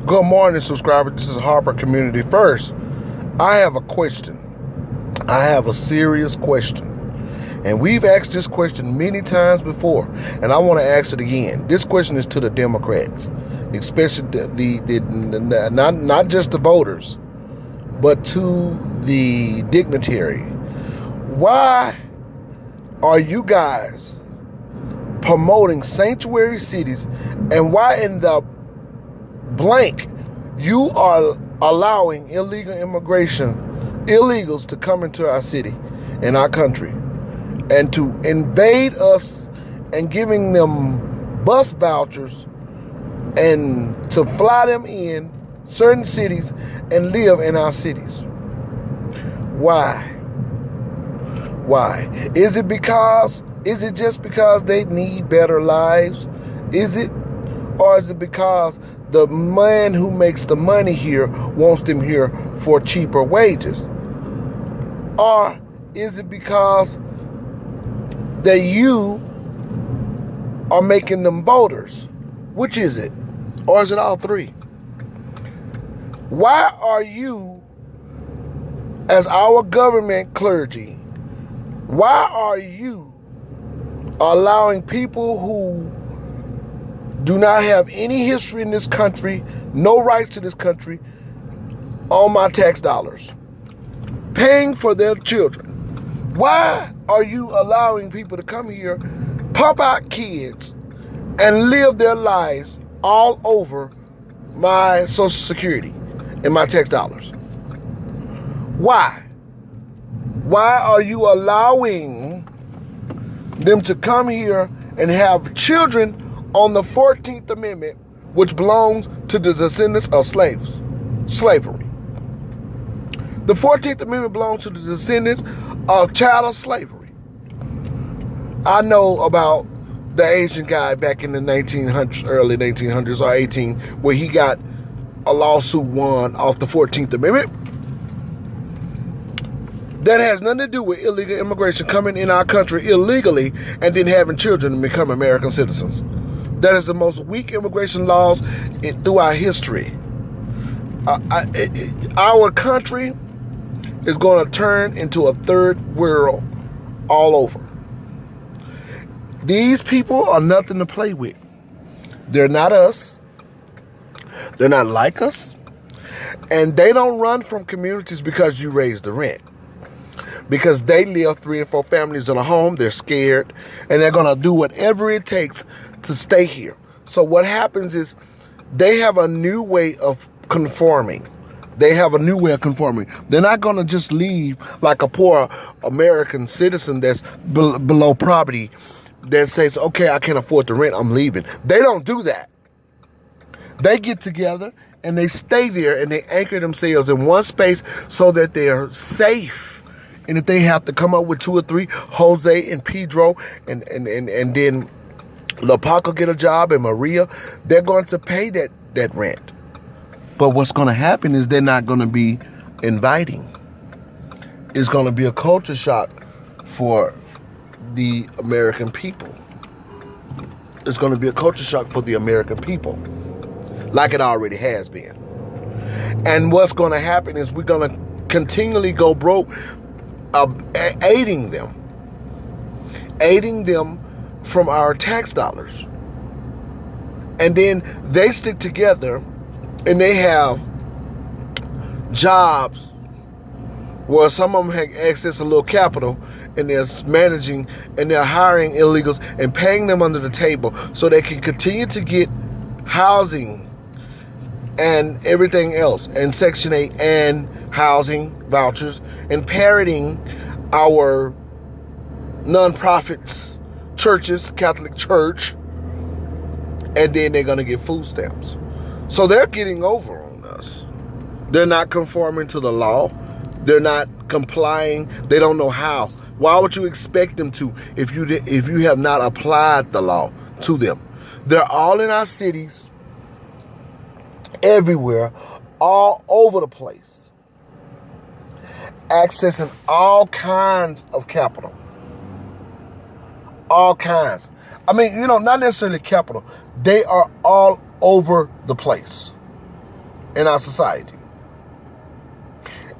Good morning, subscribers. This is Harper Community First. I have a question. I have a serious question. And we've asked this question many times before, and I want to ask it again. This question is to the Democrats, especially not just the voters, but to the dignitary. Why are you guys promoting sanctuary cities, and why in the blank you are allowing illegals to come into our city and our country and to invade us and giving them bus vouchers and to fly them in certain cities and live in our cities? Why? Is it just because they need better lives? Is it? Or is it because the man who makes the money here wants them here for cheaper wages? Or is it because that you are making them voters? Which is it? Or is it all three? Why are you, as our government clergy, why are you allowing people who do not have any history in this country, no rights to this country, on my tax dollars, paying for their children? Why are you allowing people to come here, pump out kids, and live their lives all over my Social Security and my tax dollars? Why? Why are you allowing them to come here and have children on the 14th Amendment, which belongs to the descendants of slavery? The 14th Amendment belongs to the descendants of chattel slavery. I know about the Asian guy back in the 1900s, early 1900s or 18, where he got a lawsuit won off the 14th Amendment. That has nothing to do with illegal immigration coming in our country illegally and then having children and become American citizens. That is the most weak immigration laws throughout history. Our country is going to turn into a third world all over. These people are nothing to play with. They're not us. They're not like us. And they don't run from communities because you raise the rent. Because they live 3 or 4 families in a home, they're scared, and they're going to do whatever it takes to stay here. So what happens is they have a new way of conforming. They're not going to just leave like a poor American citizen that's below poverty that says, okay, I can't afford the rent, I'm leaving. They don't do that. They get together and they stay there and they anchor themselves in one space so that they're safe. And if they have to come up with 2 or 3, Jose and Pedro, and then LaPaco get a job and Maria, they're going to pay that rent. But what's going to happen is they're not going to be inviting. It's going to be a culture shock for the American people. It's going to be a culture shock for the American people, like it already has been. And what's going to happen is we're going to continually go broke aiding them from our tax dollars. And then they stick together and they have jobs where some of them have access to a little capital and they're managing and they're hiring illegals and paying them under the table so they can continue to get housing and everything else, and Section 8 and housing vouchers, and parroting our nonprofits, churches, Catholic Church, and then they're going to get food stamps. So they're getting over on us. They're not conforming to the law. They're not complying. They don't know how. Why would you expect them to if you have not applied the law to them? They're all in our cities, everywhere, all over the place, accessing all kinds of capital. All kinds. I mean, not necessarily capital. They are all over the place. in our society.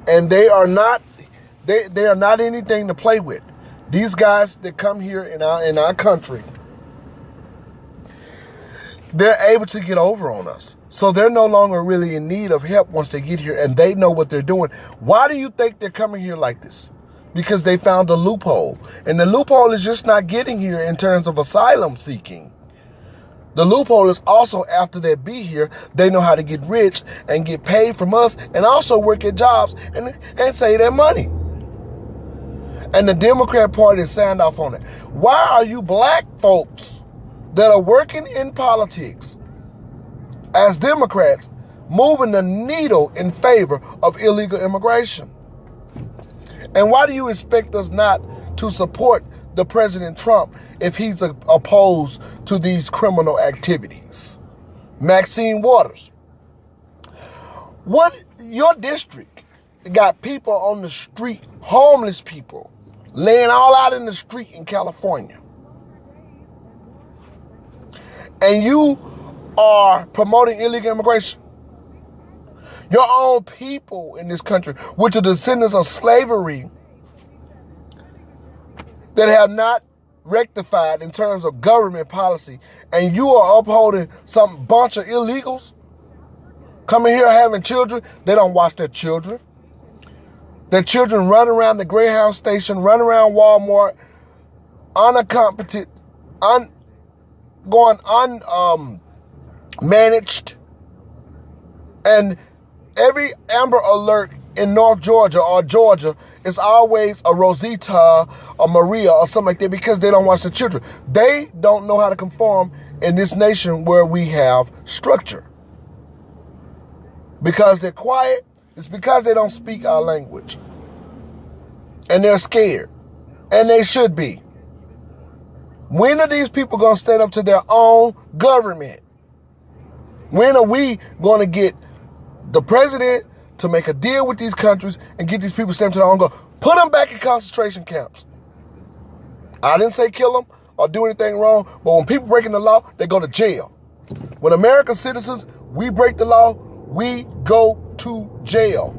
And they are not anything to play with. These guys that come here in our country, they're able to get over on us. So they're no longer really in need of help once they get here, and they know what they're doing. Why do you think they're coming here like this? Because they found a loophole. And the loophole is just not getting here in terms of asylum seeking. The loophole is also after they be here, they know how to get rich and get paid from us and also work at jobs and save their money. And the Democrat Party has signed off on it. Why are you black folks that are working in politics as Democrats moving the needle in favor of illegal immigration? And why do you expect us not to support the President Trump if he's opposed to these criminal activities? Maxine Waters, what your district got people on the street, homeless people, laying all out in the street in California. And you are promoting illegal immigration. Your own people in this country, which are descendants of slavery, that have not rectified in terms of government policy, and you are upholding some bunch of illegals coming here having children. They don't watch their children. Their children run around the Greyhound station, run around Walmart, unaccompanied, unmanaged, and every Amber Alert in North Georgia or Georgia is always a Rosita, a Maria, or something like that, because they don't watch the children. They don't know how to conform in this nation where we have structure. Because they're quiet, it's because they don't speak our language. And they're scared. And they should be. When are these people going to stand up to their own government? When are we going to get the president to make a deal with these countries and get these people stamped to their own government? Put them back in concentration camps. I didn't say kill them or do anything wrong, but when people breaking the law, they go to jail. When American citizens, we break the law, we go to jail.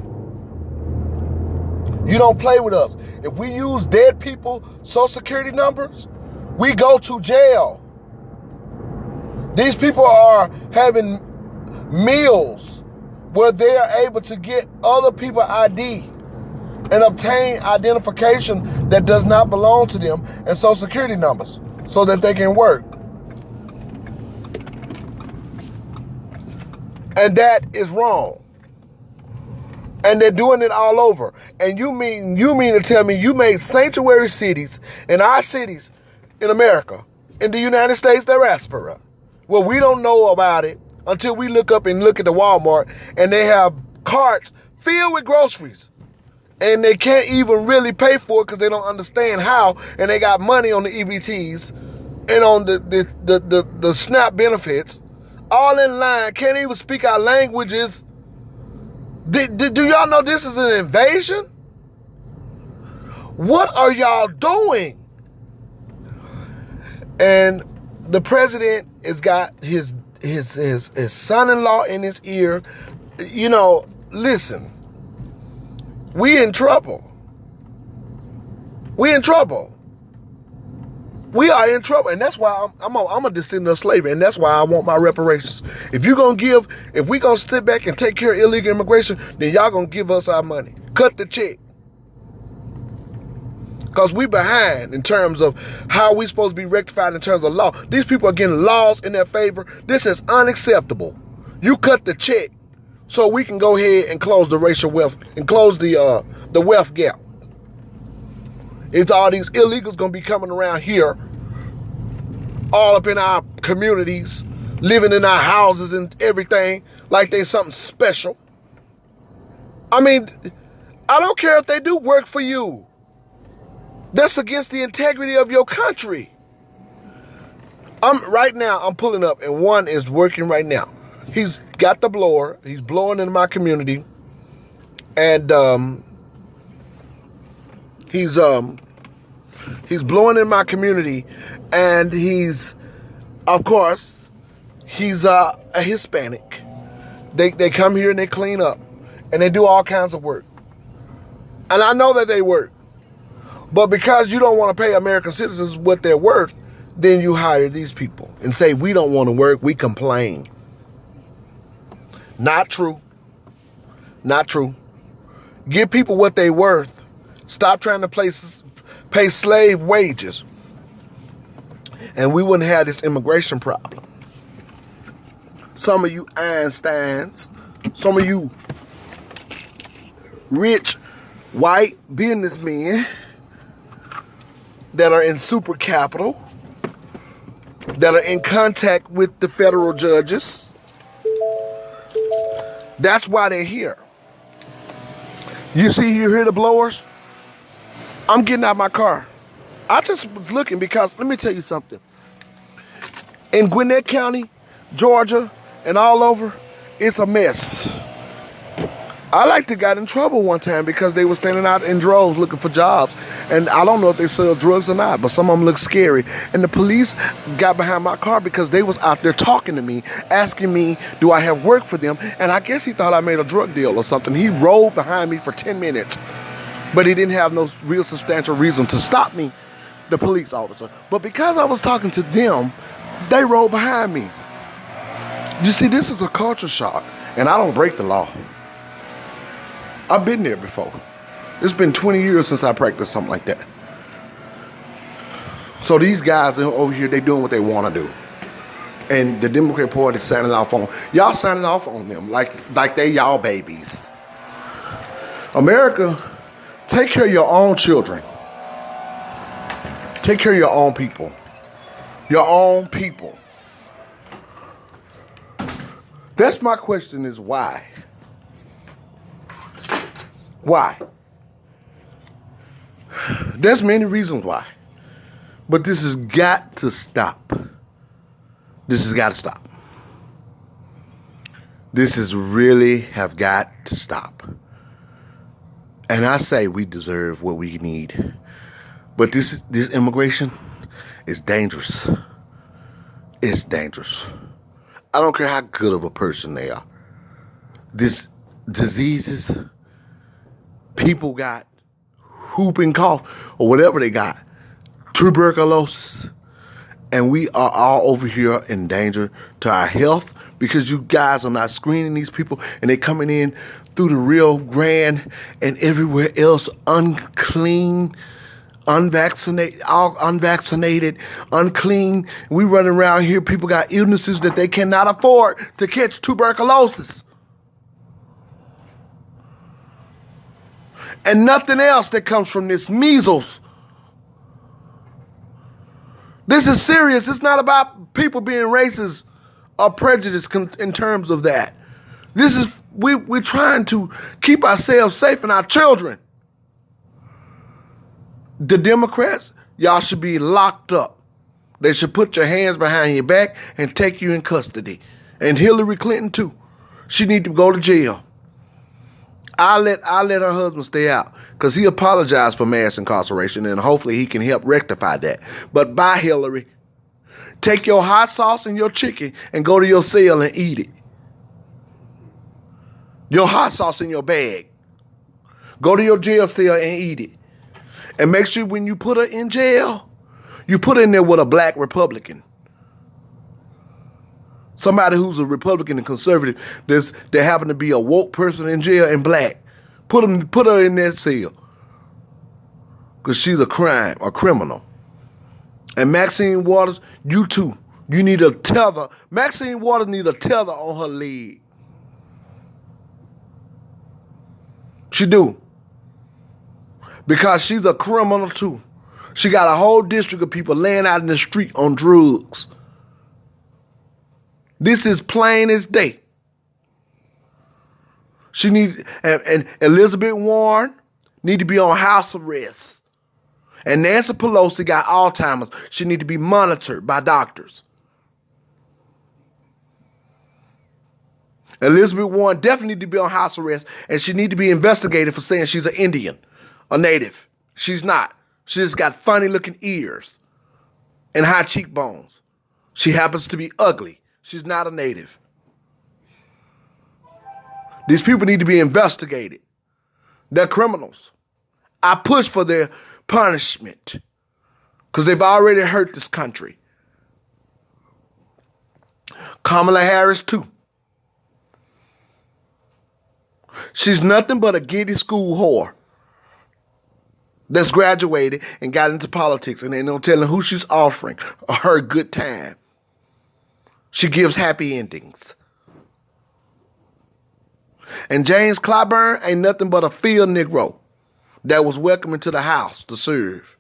You don't play with us. If we use dead people social security numbers, we go to jail. These people are having meals where they are able to get other people's ID and obtain identification that does not belong to them and social security numbers so that they can work. And that is wrong. And they're doing it all over. And you mean to tell me you made sanctuary cities in our cities in America, in the United States diaspora? Well, we don't know about it until we look up and look at the Walmart and they have carts filled with groceries. And they can't even really pay for it because they don't understand how. And they got money on the EBTs and on the SNAP benefits. All in line, can't even speak our languages. Do y'all know this is an invasion? What are y'all doing? And the president has got his son-in-law in his ear. You know, listen, we in trouble. We in trouble. We are in trouble, and that's why I'm a descendant of slavery, and that's why I want my reparations. If we gonna sit back and take care of illegal immigration, then y'all gonna give us our money. Cut the check. Because we behind in terms of how we supposed to be rectified in terms of law. These people are getting laws in their favor. This is unacceptable. You cut the check so we can go ahead and close the racial wealth and close the wealth gap. It's all these illegals gonna be coming around here, all up in our communities, living in our houses and everything, like they something special. I mean, I don't care if they do work for you. That's against the integrity of your country. Right now, I'm pulling up, and one is working right now. He's got the blower. He's blowing in my community, and he's blowing in my community, and of course, he's a Hispanic, They come here and they clean up. And they do all kinds of work. And I know that they work. But because you don't want to pay American citizens what they're worth, then you hire these people and say, we don't want to work, we complain. Not true. Not true. Give people what they're worth. Stop trying to pay slave wages. And we wouldn't have this immigration problem. Some of you Einsteins, some of you rich white businessmen that are in super capital, that are in contact with the federal judges. That's why they're here. You hear the blowers? I'm getting out of my car. I just was looking because, let me tell you something. In Gwinnett County, Georgia, and all over, it's a mess. I like to got in trouble one time because they were standing out in droves looking for jobs. And I don't know if they sell drugs or not, but some of them look scary. And the police got behind my car because they was out there talking to me, asking me, do I have work for them? And I guess he thought I made a drug deal or something. He rolled behind me for 10 minutes, but he didn't have no real substantial reason to stop me, the police officer. But because I was talking to them, they rolled behind me. You see, this is a culture shock, and I don't break the law. I've been there before. It's been 20 years since I practiced something like that. So these guys over here, they doing what they want to do. And the Democrat Party signing off on, y'all signing off on them like they y'all babies. America, take care of your own children. Take care of your own people. Your own people. That's my question is why? Why? There's many reasons why. But this has got to stop. This has got to stop. This has really have got to stop. And I say we deserve what we need. But this immigration is dangerous. It's dangerous. I don't care how good of a person they are. This diseases, people got whooping cough or whatever they got, tuberculosis, and we are all over here in danger to our health because you guys are not screening these people and they coming in through the Rio Grande and everywhere else unclean, unvaccinated, unclean. We running around here, people got illnesses that they cannot afford to catch tuberculosis. And nothing else that comes from this, measles. This is serious. It's not about people being racist or prejudiced in terms of that. This is, we're trying to keep ourselves safe and our children. The Democrats, y'all should be locked up. They should put your hands behind your back and take you in custody. And Hillary Clinton too. She need to go to jail. I'll let her husband stay out because he apologized for mass incarceration and hopefully he can help rectify that. But bye, Hillary. Take your hot sauce and your chicken and go to your cell and eat it. Your hot sauce in your bag. Go to your jail cell and eat it. And make sure when you put her in jail, you put her in there with a black Republican. Somebody who's a Republican and conservative, there happen to be a woke person in jail and black. Put her in that cell. Because she's a criminal. And Maxine Waters, you too. You need a tether. Maxine Waters need a tether on her leg. She do. Because she's a criminal too. She got a whole district of people laying out in the street on drugs. This is plain as day. She need and Elizabeth Warren need to be on house arrest. And Nancy Pelosi got Alzheimer's. She need to be monitored by doctors. Elizabeth Warren definitely need to be on house arrest, and she need to be investigated for saying she's an Indian, a native. She's not. She just got funny looking ears and high cheekbones. She happens to be ugly. She's not a native. These people need to be investigated. They're criminals. I push for their punishment because they've already hurt this country. Kamala Harris, too. She's nothing but a giddy school whore that's graduated and got into politics, and ain't no telling who she's offering her good time. She gives happy endings. And James Clyburn ain't nothing but a field Negro that was welcome into the house to serve.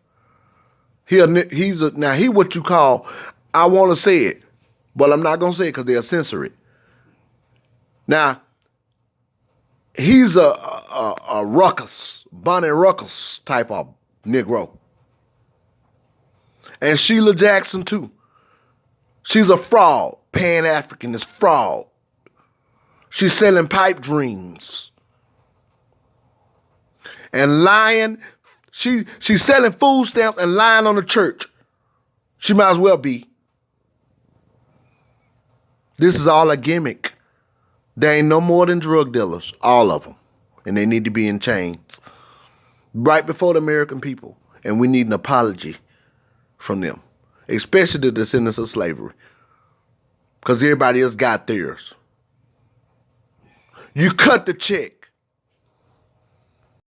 Now he what you call, I want to say it, but I'm not going to say it because they'll censor it. Now, he's a ruckus, Bonnie Ruckus type of Negro. And Sheila Jackson too. She's a fraud, Pan-Africanist fraud. She's selling pipe dreams. And lying. She's selling food stamps and lying on the church. She might as well be. This is all a gimmick. They ain't no more than drug dealers, all of them. And they need to be in chains. Right before the American people. And we need an apology from them. Especially the descendants of slavery. Because everybody else got theirs. You cut the check.